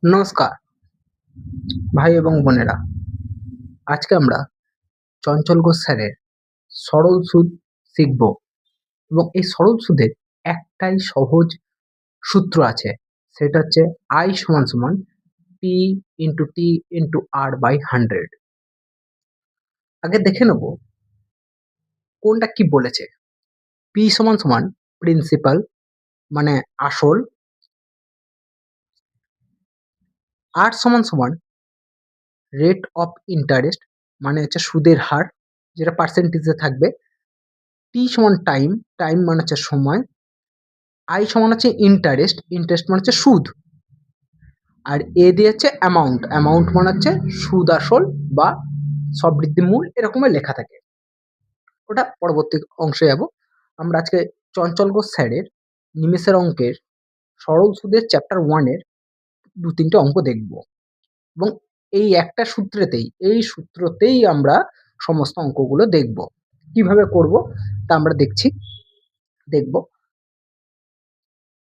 নমস্কার ভাই এবং বোনেরা। আজকে আমরা চঞ্চল ঘোষ স্যারের সরল সুদ শিখব এবং এই সরল সুদের একটাই সহজ সূত্র আছে, সেটা হচ্ছে I সমান সমান P into T into R by 100। আগে দেখে নেব কোনটা কি বলেছে। P সমান সমান প্রিন্সিপাল মানে আসল, R সমান সমান রেট অফ ইন্টারেস্ট মানে হচ্ছে সুদের হার, যেটা পার্সেন্টেজে থাকবে। T সমান টাইম, টাইম মানে হচ্ছে সময়। I সমান হচ্ছে ইন্টারেস্ট, ইন্টারেস্ট মানে হচ্ছে সুদ। আর এ দিয়ে হচ্ছে অ্যামাউন্ট, অ্যামাউন্ট মানে হচ্ছে সুদ আসল বা সবৃদ্ধি মূল এরকমই লেখা থাকে। ওটা পরবর্তী অংশে যাব। আমরা আজকে চঞ্চল ঘোষ স্যারের নিমেষের অঙ্কের সরল সুদের চ্যাপ্টার 1 এর 2-3টে অঙ্ক দেখব এবং এই সূত্রতেই আমরা সমস্ত অঙ্কগুলো দেখব। কিভাবে করব তা আমরা দেখব।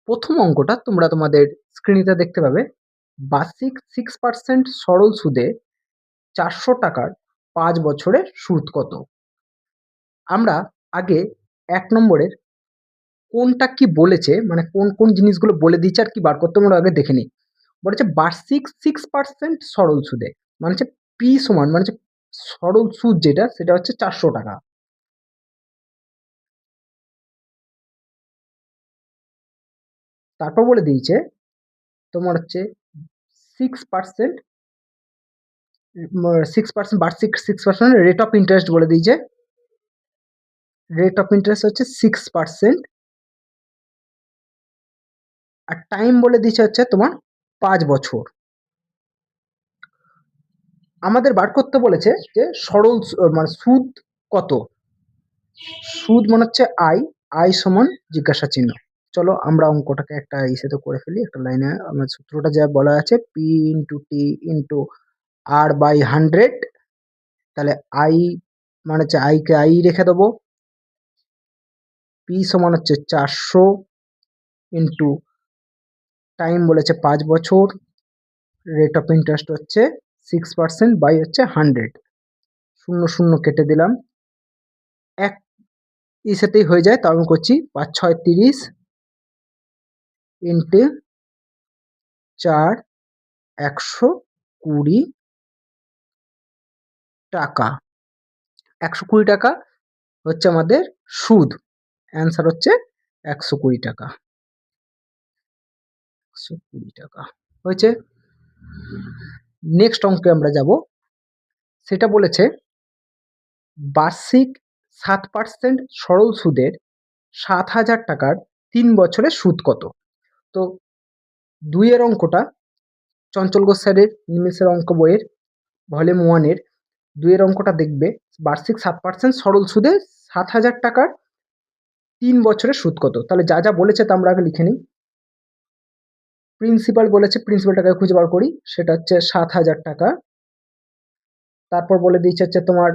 প্রথম অঙ্কটা তোমরা তোমাদের স্ক্রিনে দেখতে পাবে। বার্ষিক 6% সরল সুদে 400 টাকার 5 বছরের সুদ কত? আমরা আগে ১ নম্বরের কোনটা কি বলেছে, মানে কোন জিনিসগুলো বলে দিয়েছে আর কি বার করতে আমরা আগে দেখে নিই। বলেছে বার্ষিক 6% সরল সুদে, মানে হচ্ছে পি সমান মানে হচ্ছে সরল সুদ যেটা সেটা হচ্ছে 400 টাকা। তারপর বলে দিয়েছে তোমার হচ্ছে 6% 6% বার্ষিক 6% রেট অফ ইন্টারেস্ট বলে দিয়েছে। রেট অফ ইন্টারেস্ট হচ্ছে 6%। আর টাইম বলে দিয়েছে হচ্ছে তোমার 5 বছর। আমাদের বার করতে বলেছে যে সরল মানে সুদ কত? সুদ মনে হচ্ছে আই সমান জিজ্ঞাসা চিহ্ন। চলো আমরা অঙ্কটাকে একটা ইসেতে করে ফেলি, একটা লাইনে। আমার সূত্রটা যা বলা আছে P into T into R by 100। তাহলে আই মানে হচ্ছে আইকে আই রেখে দেবো। পি সমান হচ্ছে 400 ইন্টু টাইম বলেছে 5 বছর, রেট অফ ইন্টারেস্ট হচ্ছে 6% বাই হচ্ছে 100। শূন্য শূন্য কেটে দিলাম, এক ইসেতেই হয়ে যায়। তাও আমি করছি 5 6 30 ইন্টু 4 120 টাকা। 120 টাকা হচ্ছে আমাদের সুদ। অ্যান্সার হচ্ছে 120 টাকা। 120 টাকা হয়েছে। নেক্সট অঙ্কে আমরা যাব। সেটা বলেছে বার্ষিক 7% সরল সুদের 7,000 টাকার 3 বছরের সুদ কত? তো 2 এর অঙ্কটা চঞ্চল ঘোষ স্যারের নিমেষের অঙ্ক বইয়ের ভলিউম 1 এর 2 এর অঙ্কটা দেখবে। বার্ষিক 7% সরল সুদে 7,000 টাকার 3 বছরের সুদ কত? তাহলে যা বলেছে তা আমরা আগে লিখে নিই। প্রিন্সিপাল বলেছে, প্রিন্সিপালটাকে খুঁজে বার করি। সেটা হচ্ছে 7,000 টাকা। তারপর বলে দিয়েছে হচ্ছে তোমার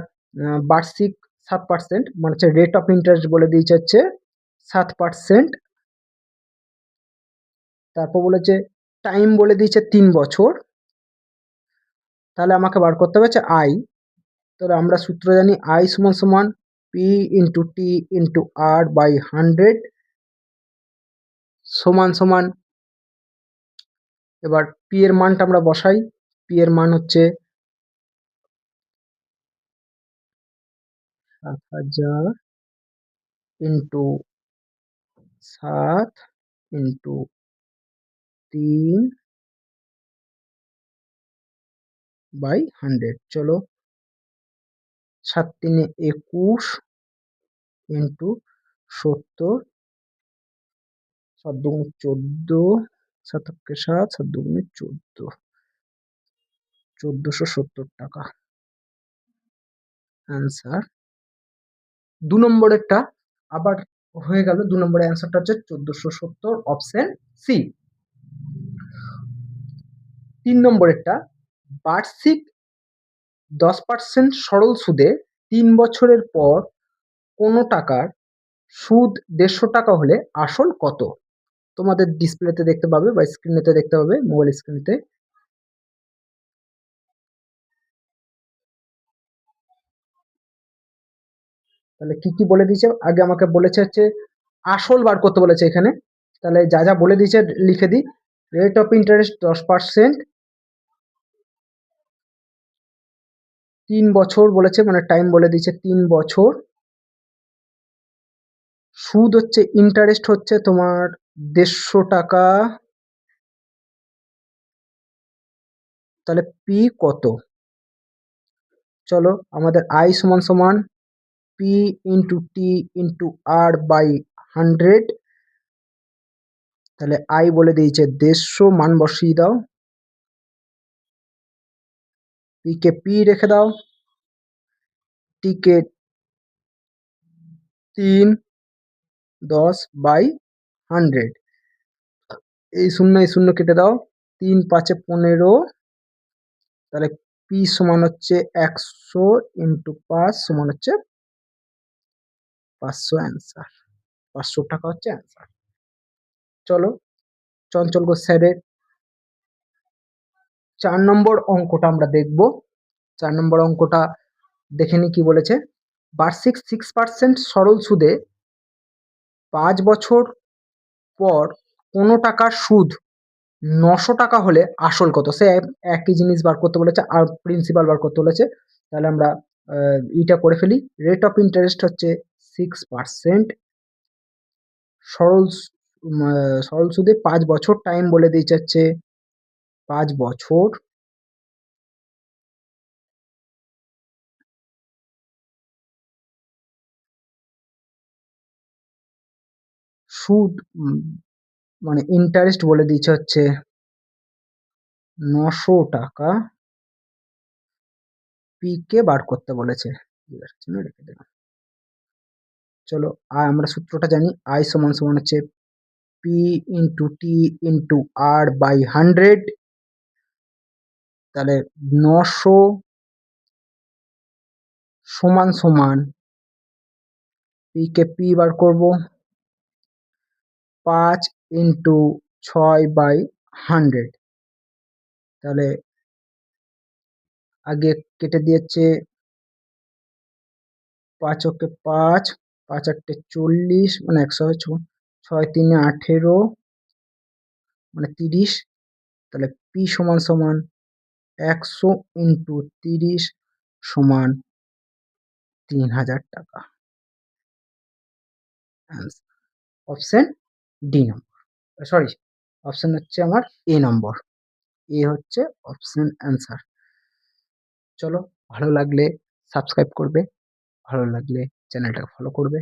বার্ষিক 7% মানে হচ্ছে রেট অফ ইন্টারেস্ট বলে দিয়েছে হচ্ছে 7%। তারপর বলেছে টাইম বলে দিয়েছে 3 বছর। তাহলে আমাকে বার করতে হবে হচ্ছে আই। তাহলে আমরা সূত্র জানি আই সমান সমান P into T into R by 100 সমান সমান। এবার পি এর মানটা আমরা বসাই। পি এর মান হচ্ছে 7,000 ইন্টু 7 ইন্টু 3 বাই 100। চলো 7 3 21 ইন্টু 70, 7 দুগুণে 14, 7 একে 7, 7 দুগুণে 14, 1470 টাকা অ্যান্সার। 2 নম্বরেরটা আবার হয়ে গেল। 2 নম্বরের অ্যান্সারটা হচ্ছে 1470, অপশন সি। 3 নম্বরেরটা বার্ষিক 10% সরল সুদে 3 বছরের পর কোনো টাকার সুদ 150 টাকা হলে আসল কত? তোমাদের ডিসপ্লেতে দেখতে পাবে বা স্ক্রিনেতে দেখতে পাবে, মোবাইল স্ক্রিনেতে। তাহলে কি বলে দিয়েছে, আগে আমাকে বলেছে হচ্ছে আসল বার করতে বলেছে এখানে। তাহলে যা বলে দিয়েছে লিখে দিই। রেট অফ ইন্টারেস্ট 10%, 3 বছর বলেছে, মানে টাইম বলে দিয়েছে 3 বছর। সুদ হচ্ছে, ইন্টারেস্ট হচ্ছে তোমার 150 টাকা। তাহলে পি কত? চলো আমাদের আই সমান সমান P into T into R by 100। তাহলে আই বলে দিয়েছে 150, মান বসিয়ে দাও। পি কে পি রেখে দাও, টি কে 3, 10/100। এই শূন্য কেটে দাও, 3×5=15। তাহলে পি সমান হচ্ছে 100 ইন্টু 5 সমান হচ্ছে 500 অ্যান্সার। 500 টাকা হচ্ছে অ্যান্সার। চলো চঞ্চল ঘোষ স্যারের 4 নম্বর অঙ্কটা আমরা দেখব। 4 নম্বর অঙ্কটা দেখে নি কি বলেছে। বার্ষিক 6% সরল সুদে 5 বছর পর কোনো টাকার সুদ 900 টাকা হলে আসল কত? সে একই জিনিস বার করতে বলেছে আর প্রিন্সিপাল বার করতে বলেছে। তাহলে আমরা ইটা করে ফেলি। রেট অফ ইন্টারেস্ট হচ্ছে 6%, সরল সুদে 5 বছর, টাইম বলে দিয়েছে হচ্ছে 5 বছর। সুদ মানে ইন্টারেস্ট বলে দিয়েছে হচ্ছে 900 টাকা। পি কে বার করতে বলেছে। রেখে দিলাম। চলো আমরা সূত্রটা জানি। আই সমান সমান হচ্ছে P into T into R by 100। তাহলে 900 সমান সমান পি কে পি বার করব 5 ইন্টু 6/100। তাহলে আগে কেটে দিয়েছে 5 ওকে 5, 5 8 40, মানে 100, 6 3 18, মানে 30। তাহলে পি সমান সমান 100 ইন্টু 30 সমান 3000 টাকা। অপশন ডি নম্বর, সরি অপশন হচ্ছে আমার এ নম্বর। এ হচ্ছে অপশন অ্যান্সার। চলো ভালো লাগলে সাবস্ক্রাইব করবে, ভালো লাগলে চ্যানেলটাকে ফলো করবে।